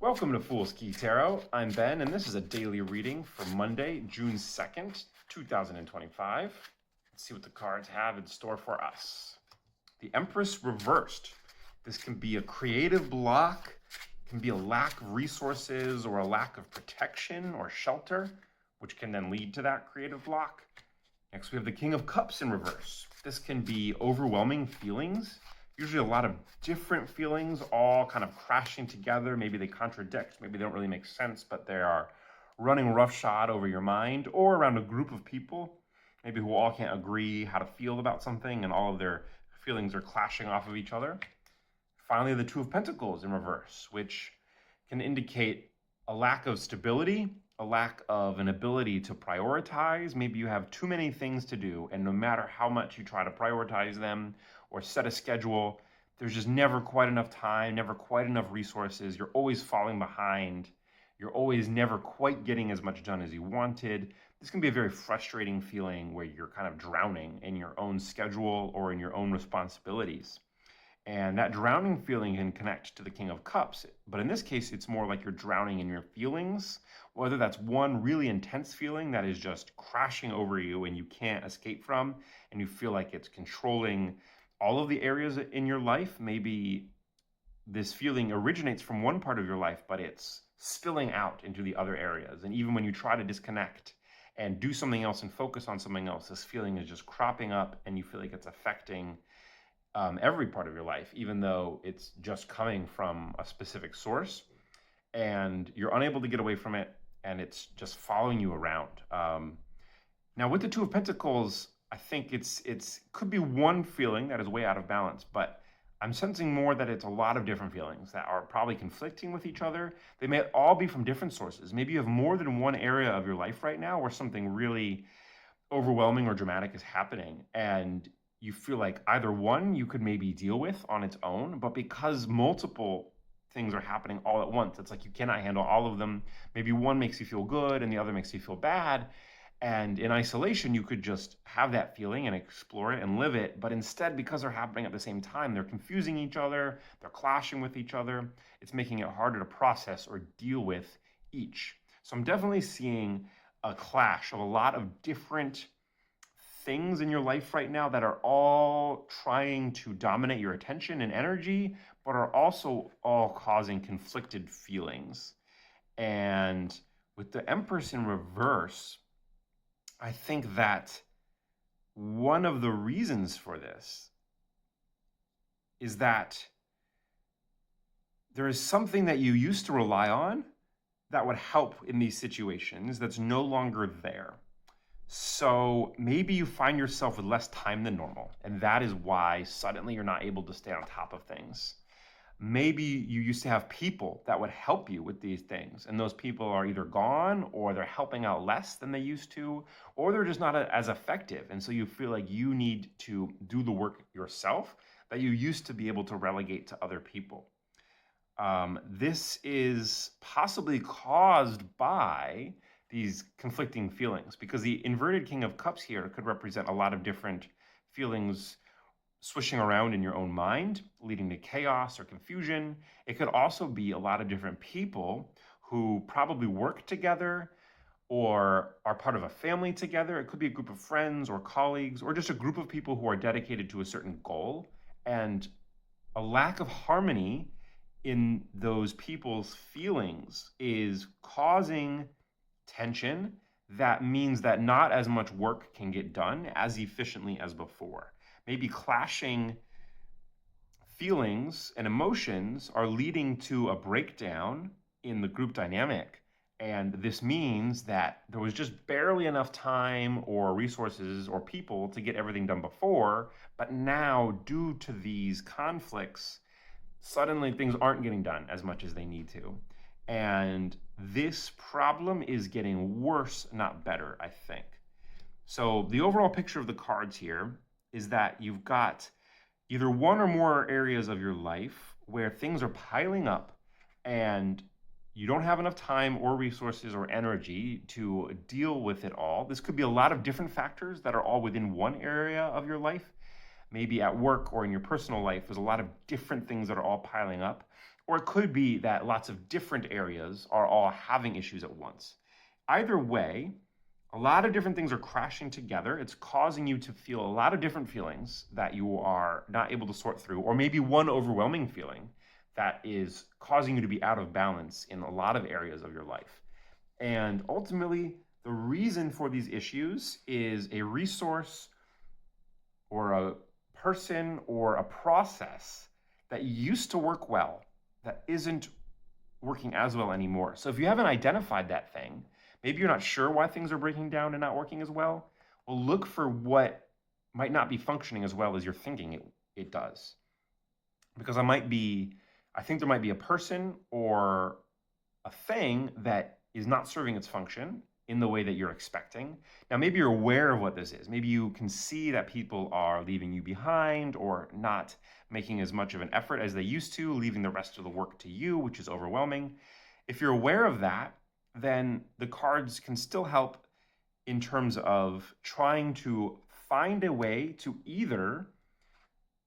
Welcome to Fool's Key Tarot. I'm Ben, and this is a daily reading for Monday, June 2nd, 2025. Let's see what the cards have in store for us. The Empress reversed. This can be a creative block, can be a lack of resources or a lack of protection or shelter, which can then lead to that creative block. Next, we have the King of Cups in reverse. This can be overwhelming feelings, usually a lot of different feelings all kind of crashing together. Maybe they contradict, maybe they don't really make sense, but they are running roughshod over your mind or around a group of people, maybe who all can't agree how to feel about something and all of their feelings are clashing off of each other. Finally, the Two of Pentacles in reverse, which can indicate a lack of stability, a lack of an ability to prioritize. Maybe you have too many things to do, and no matter how much you try to prioritize them or set a schedule, there's just never quite enough time, never quite enough resources. You're always falling behind. You're always never quite getting as much done as you wanted. This can be a very frustrating feeling where you're kind of drowning in your own schedule or in your own responsibilities. And that drowning feeling can connect to the King of Cups. But in this case, it's more like you're drowning in your feelings, whether that's one really intense feeling that is just crashing over you and you can't escape from, and you feel like it's controlling all of the areas in your life. Maybe this feeling originates from one part of your life, but it's spilling out into the other areas. And even when you try to disconnect and do something else and focus on something else, this feeling is just cropping up and you feel like it's affecting every part of your life, even though it's just coming from a specific source and you're unable to get away from it and it's just following you around. Now with the Two of Pentacles, I think it's could be one feeling that is way out of balance, but I'm sensing more that it's a lot of different feelings that are probably conflicting with each other. They may all be from different sources. Maybe you have more than one area of your life right now where something really overwhelming or dramatic is happening, and you feel like either one you could maybe deal with on its own, but because multiple things are happening all at once, it's like you cannot handle all of them. Maybe one makes you feel good and the other makes you feel bad. And in isolation, you could just have that feeling and explore it and live it. But instead, because they're happening at the same time, they're confusing each other, they're clashing with each other. It's making it harder to process or deal with each. So I'm definitely seeing a clash of a lot of different things in your life right now that are all trying to dominate your attention and energy, but are also all causing conflicted feelings. And with the Empress in reverse, I think that one of the reasons for this is that there is something that you used to rely on that would help in these situations that's no longer there. So maybe you find yourself with less time than normal, and that is why suddenly you're not able to stay on top of things. Maybe you used to have people that would help you with these things, and those people are either gone or they're helping out less than they used to, or they're just not as effective. And so you feel like you need to do the work yourself that you used to be able to relegate to other people. This is possibly caused by these conflicting feelings, because the inverted King of Cups here could represent a lot of different feelings swishing around in your own mind, leading to chaos or confusion. It could also be a lot of different people who probably work together or are part of a family together. It could be a group of friends or colleagues or just a group of people who are dedicated to a certain goal. And a lack of harmony in those people's feelings is causing tension. That means that not as much work can get done as efficiently as before. Maybe clashing feelings and emotions are leading to a breakdown in the group dynamic. And this means that there was just barely enough time or resources or people to get everything done before, but now due to these conflicts, suddenly things aren't getting done as much as they need to. And this problem is getting worse, not better, I think. So the overall picture of the cards here is that you've got either one or more areas of your life where things are piling up and you don't have enough time or resources or energy to deal with it all. This could be a lot of different factors that are all within one area of your life. Maybe at work or in your personal life, there's a lot of different things that are all piling up. Or it could be that lots of different areas are all having issues at once. Either way, a lot of different things are crashing together. It's causing you to feel a lot of different feelings that you are not able to sort through, or maybe one overwhelming feeling that is causing you to be out of balance in a lot of areas of your life. And ultimately, the reason for these issues is a resource or a person or a process that used to work well that isn't working as well anymore. So if you haven't identified that thing, maybe you're not sure why things are breaking down and not working as well, well, look for what might not be functioning as well as you're thinking it does. Because I think there might be a person or a thing that is not serving its function in the way that you're expecting. Now, maybe you're aware of what this is. Maybe you can see that people are leaving you behind or not making as much of an effort as they used to, leaving the rest of the work to you, which is overwhelming. If you're aware of that, then the cards can still help in terms of trying to find a way to either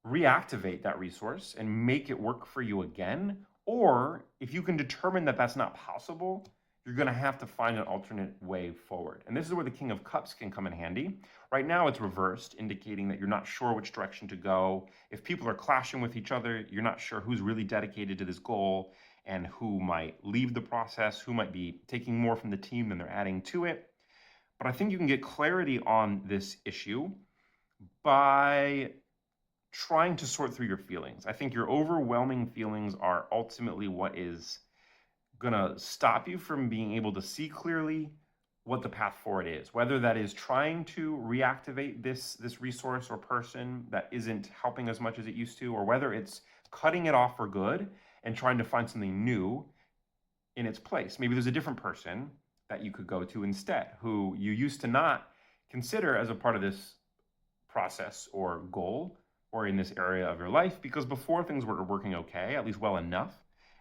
reactivate that resource and make it work for you again, or if you can determine that that's not possible, you're going to have to find an alternate way forward. And this is where the King of Cups can come in handy. Right now it's reversed, indicating that you're not sure which direction to go. If people are clashing with each other, you're not sure who's really dedicated to this goal and who might leave the process, who might be taking more from the team than they're adding to it. But I think you can get clarity on this issue by trying to sort through your feelings. I think your overwhelming feelings are ultimately what is going to stop you from being able to see clearly what the path forward is, whether that is trying to reactivate this resource or person that isn't helping as much as it used to, or whether it's cutting it off for good and trying to find something new in its place. Maybe there's a different person that you could go to instead, who you used to not consider as a part of this process or goal or in this area of your life, because before things were working okay, at least well enough.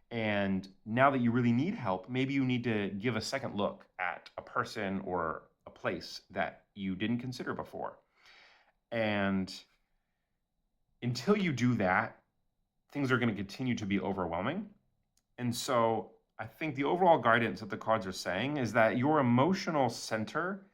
And now that you really need help, maybe you need to give a second look at a person or a place that you didn't consider before. And until you do that, things are going to continue to be overwhelming. And so I think the overall guidance that the cards are saying is that your emotional center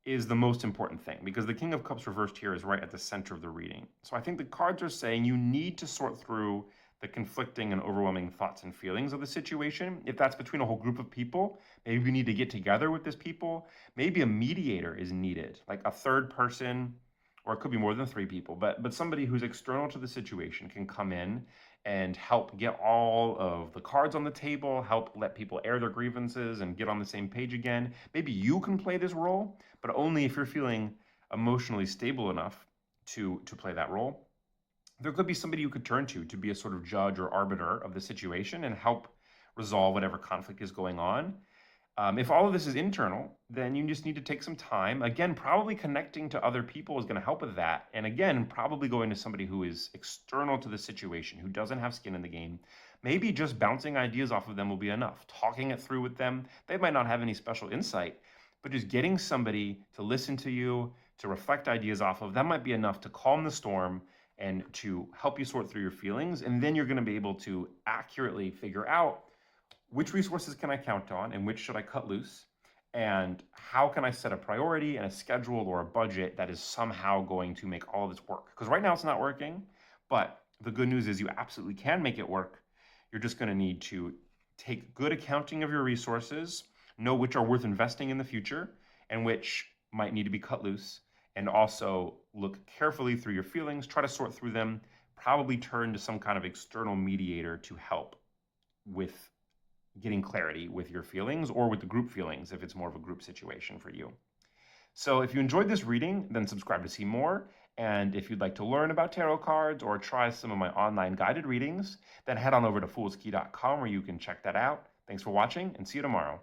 is the most important thing, because the King of Cups reversed here is right at the center of the reading. So I think the cards are saying you need to sort through the conflicting and overwhelming thoughts and feelings of the situation. If that's between a whole group of people, maybe we need to get together with this people. Maybe a mediator is needed, like a third person, or it could be more than 3 people, but somebody who's external to the situation can come in and help get all of the cards on the table, help let people air their grievances and get on the same page again. Maybe you can play this role, but only if you're feeling emotionally stable enough to play that role. There could be somebody you could turn to be a sort of judge or arbiter of the situation and help resolve whatever conflict is going on. If all of this is internal, then you just need to take some time. Again, probably connecting to other people is going to help with that. And again, probably going to somebody who is external to the situation, who doesn't have skin in the game. Maybe just bouncing ideas off of them will be enough. Talking it through with them. They might not have any special insight, but just getting somebody to listen to you, to reflect ideas off of, that might be enough to calm the storm and to help you sort through your feelings. And then you're going to be able to accurately figure out which resources can I count on and which should I cut loose, and how can I set a priority and a schedule or a budget that is somehow going to make all of this work. Because right now it's not working, but the good news is you absolutely can make it work. You're just going to need to take good accounting of your resources, know which are worth investing in the future and which might need to be cut loose, and also look carefully through your feelings, try to sort through them, probably turn to some kind of external mediator to help with getting clarity with your feelings or with the group feelings if it's more of a group situation for you. So if you enjoyed this reading, then subscribe to see more. And if you'd like to learn about tarot cards or try some of my online guided readings, then head on over to foolskey.com where you can check that out. Thanks for watching and see you tomorrow.